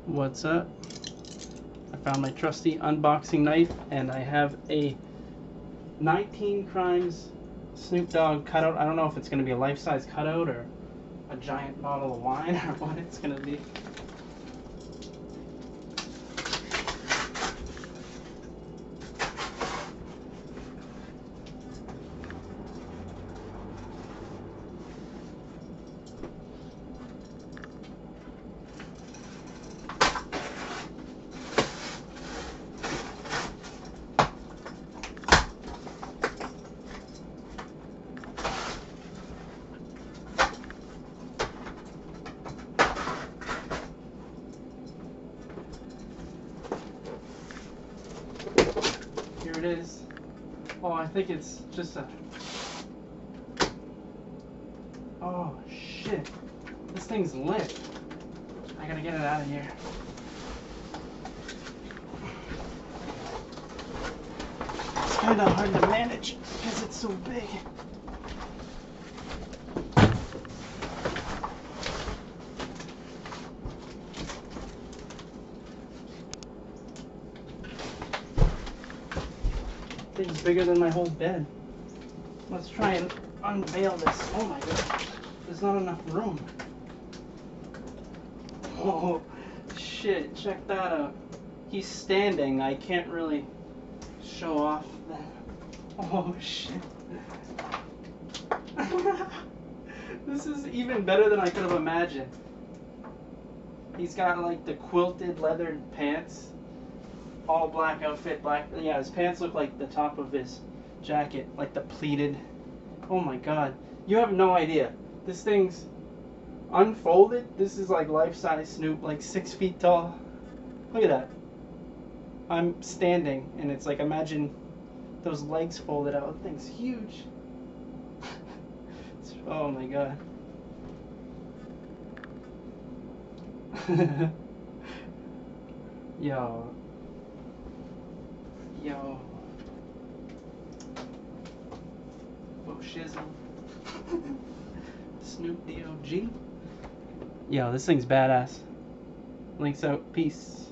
What's up? I found my trusty unboxing knife, and I have a 19 Crimes Snoop Dogg cutout. I don't know if it's going to be a life-size cutout or a giant bottle of wine or what it's going to be. Here it is. Oh, I think it's just a... Oh, shit. This thing's lit. I gotta get it out of here. It's kind of hard to manage because it's so big. Thing's bigger than my whole bed. Let's try and unveil this. Oh my god, there's not enough room. Oh shit, check that out. He's standing. I can't really show off that. Oh shit. This is even better than I could have imagined. He's got like the quilted leather pants. All black outfit, black. Yeah, his pants look like the top of his jacket, like the pleated. Oh my god. You have no idea. This thing's unfolded. This is like life-size Snoop, like 6 feet tall. Look at that. I'm standing, and it's like, imagine those legs folded out. That thing's huge. Oh my god. Yo. Yo. Oh shizzle. Snoop Dogg. Yo, this thing's badass. Links out. Peace.